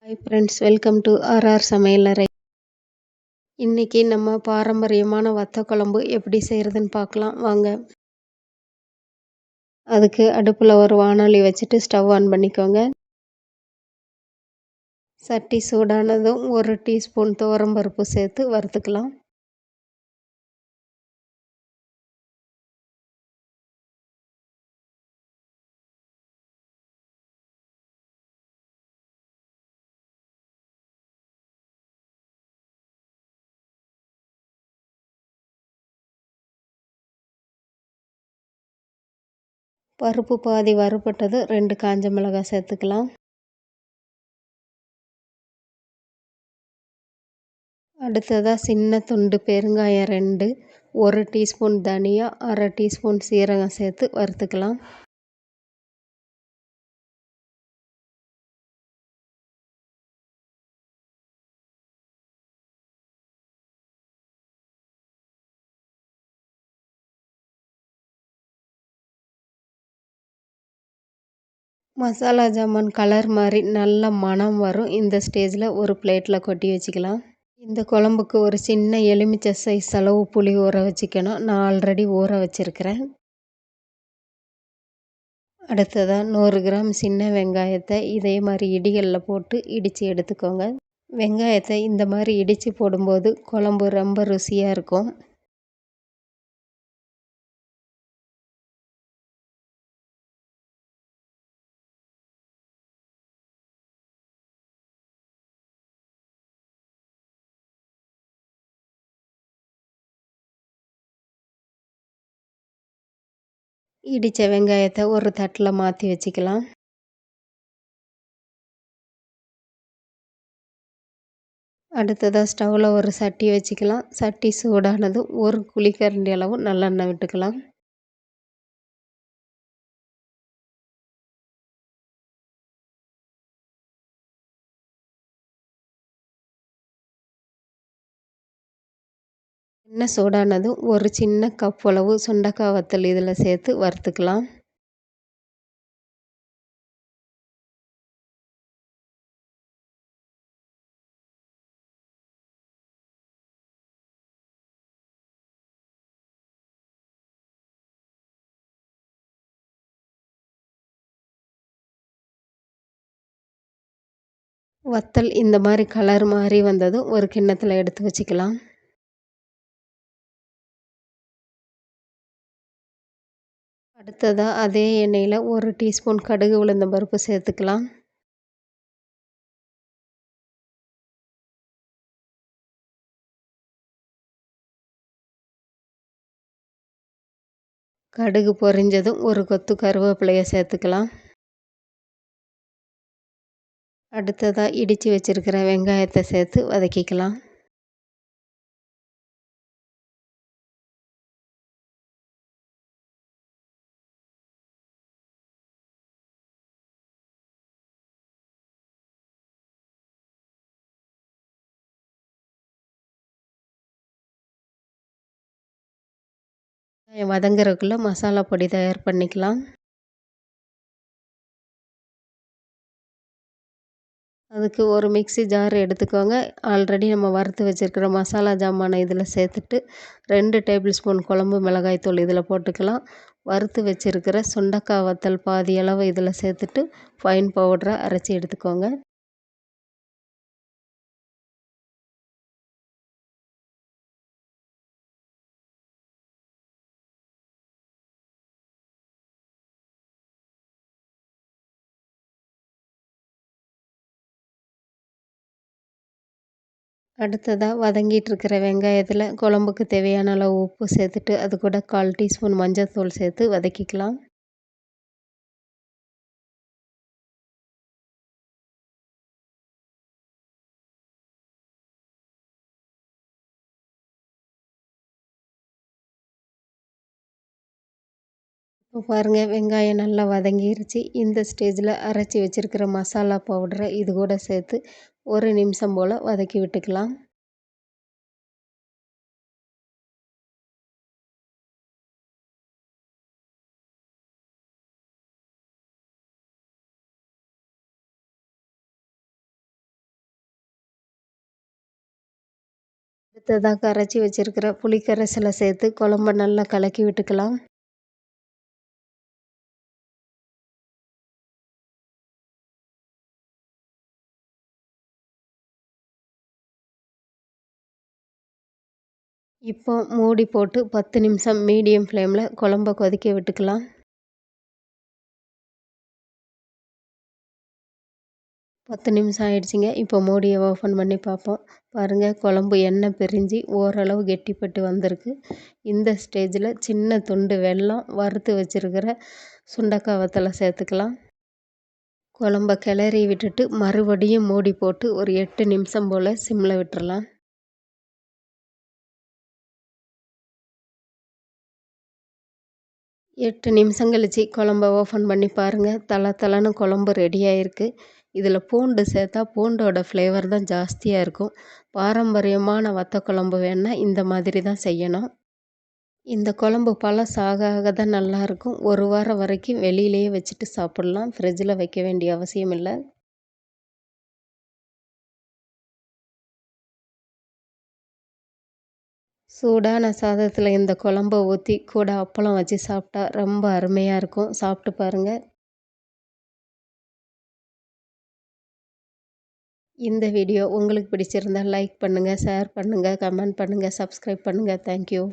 Hi friends, welcome to RR சமையலறை. இன்னைக்கு நம்ம பாரம்பரியமான வத்த குழம்பு எப்படி செய்கிறதுன்னு பார்க்கலாம் வாங்க. அதுக்கு அடுப்பில் ஒரு வாணலி வச்சுட்டு ஸ்டவ் ஆன் பண்ணிக்கோங்க. சட்டி சூடானதும் 1 டீஸ்பூன் துவரம்பருப்பு சேர்த்து வறுத்துக்கலாம். பருப்பு பாதி வறுபட்டது 2 காஞ்ச மிளகாய் சேர்த்துக்கலாம். அடுத்ததாக சின்ன துண்டு பெருங்காயம் 2, 1 டீஸ்பூன் தனியா, 1/2 டீஸ்பூன் சீரகம் சேர்த்து வறுத்துக்கலாம். மசாலா ஜாமான் கலர் மாதிரி நல்ல மணம் வரும். இந்த ஸ்டேஜில் ஒரு பிளேட்டில் கொட்டி வச்சுக்கலாம். இந்த குழம்புக்கு ஒரு சின்ன எலுமிச்சை சைஸ் அளவு புளி ஊற வச்சுக்கணும். நான் ஆல்ரெடி ஊற வச்சுருக்கிறேன். அடுத்ததாக 100 கிராம் சின்ன வெங்காயத்தை இதே மாதிரி இடிகளில் போட்டு இடித்து எடுத்துக்கோங்க. வெங்காயத்தை இந்த மாதிரி இடித்து போடும்போது குழம்பு ரொம்ப ருசியாக இருக்கும். இடித்த வெங்காயத்தை ஒரு தட்டில் மாற்றி வச்சுக்கலாம். அடுத்ததாக ஸ்டவ்வில் ஒரு சட்டி வச்சுக்கலாம். சட்டி சூடானதும் 1 குழிக்கரண்டி அளவு நல்லெண்ணெய் விட்டுக்கலாம். எண்ணெய் சூடானதும் ஒரு சின்ன கப் அளவு சுண்டைக்காய் வத்தல் இதில் சேர்த்து வறுத்துக்கலாம். வத்தல் இந்த மாதிரி கலர் மாறி வந்ததும் ஒரு கிண்ணத்தில் எடுத்து வச்சுக்கலாம். அடுத்ததாக அதே எண்ணெயில் 1 டீஸ்பூன் கடுகு உளுந்தம் பருப்பு சேர்த்துக்கலாம். கடுகு பொரிஞ்சதும் ஒரு கொத்து கருவேப்பிலையை சேர்த்துக்கலாம். அடுத்ததாக இடித்து வச்சுருக்கிற வெங்காயத்தை சேர்த்து வதக்கிக்கலாம். வதங்குறதுக்குள்ளே மசாலா பொடி தயார் பண்ணிக்கலாம். அதுக்கு ஒரு மிக்ஸி ஜார் எடுத்துக்கோங்க. ஆல்ரெடி நம்ம வறுத்து வச்சுருக்கிற மசாலா ஜாமானை இதில் சேர்த்துட்டு 2 டேபிள் ஸ்பூன் குழம்பு மிளகாய் தூள் இதில் போட்டுக்கலாம். வறுத்து வச்சுருக்கிற சுண்டைக்காய் வத்தல் பாதி அளவு இதில் சேர்த்துட்டு ஃபைன் பவுடரை அரைச்சி எடுத்துக்கோங்க. அடுத்ததாக வதங்கிட்டு இருக்கிற வெங்காயத்தில் குழம்புக்கு தேவையான அளவு உப்பு சேர்த்துட்டு அது கூட 1/4 டீஸ்பூன் மஞ்சள்தூள் சேர்த்து வதக்கிக்கலாம். இப்போ பாருங்கள், வெங்காயம் நல்லா வதங்கிருச்சு. இந்த ஸ்டேஜில் அரைச்சி வச்சுருக்கிற மசாலா பவுடரை இது கூட சேர்த்து 1 நிமிஷம் போல் வதக்கி விட்டுக்கலாம். அடுத்ததாக கரைச்சி வச்சிருக்கிற புளி கரைசலை சேர்த்து குழம்ப நல்லா கலக்கி விட்டுக்கலாம். இப்போ மூடி போட்டு 10 நிமிஷம் மீடியம் ஃப்ளேமில் குழம்ப கொதிக்க விட்டுக்கலாம். 10 நிமிஷம் ஆயிடுச்சுங்க. இப்போ மூடியை ஓப்பன் பண்ணி பார்ப்போம். பாருங்கள், குழம்பு எண்ணெய் பிரிஞ்சு ஓரளவு கெட்டிப்பட்டு வந்திருக்கு. இந்த ஸ்டேஜில் சின்ன துண்டு வெல்லம், வறுத்து வச்சுருக்கிற சுண்டக்காய் வத்தலை சேர்த்துக்கலாம். குழம்ப கிளறி விட்டுட்டு மறுபடியும் மூடி போட்டு ஒரு 8 நிமிஷம் போல் சிம்மில் விட்டுறலாம். 8 நிமிஷம் கழிச்சு குழம்ப ஓப்பன் பண்ணி பாருங்கள். தள தளன்னு குழம்பு ரெடி ஆகிருக்கு. இதில் பூண்டு சேர்த்தா பூண்டோட ஃப்ளேவர் தான் ஜாஸ்தியாக இருக்கும். பாரம்பரியமான வத்த குழம்பு வேணால் இந்த மாதிரி தான் செய்யணும். இந்த குழம்பு பழசாக ஆக தான் நல்லாயிருக்கும். ஒரு வாரம் வரைக்கும் வெளியிலேயே வச்சுட்டு சாப்பிட்லாம். ஃப்ரிட்ஜில் வைக்க வேண்டிய அவசியம் இல்லை. சூடான சாதத்தில் இந்த குழம்ப ஊற்றி கூட அப்பளம் வச்சு சாப்பிட்டா ரொம்ப அருமையாக இருக்கும். சாப்பிட்டு பாருங்கள். இந்த வீடியோ உங்களுக்கு பிடிச்சிருந்தால் லைக் பண்ணுங்கள், ஷேர் பண்ணுங்கள், கமெண்ட் பண்ணுங்கள், சப்ஸ்கிரைப் பண்ணுங்கள். தேங்க்யூ.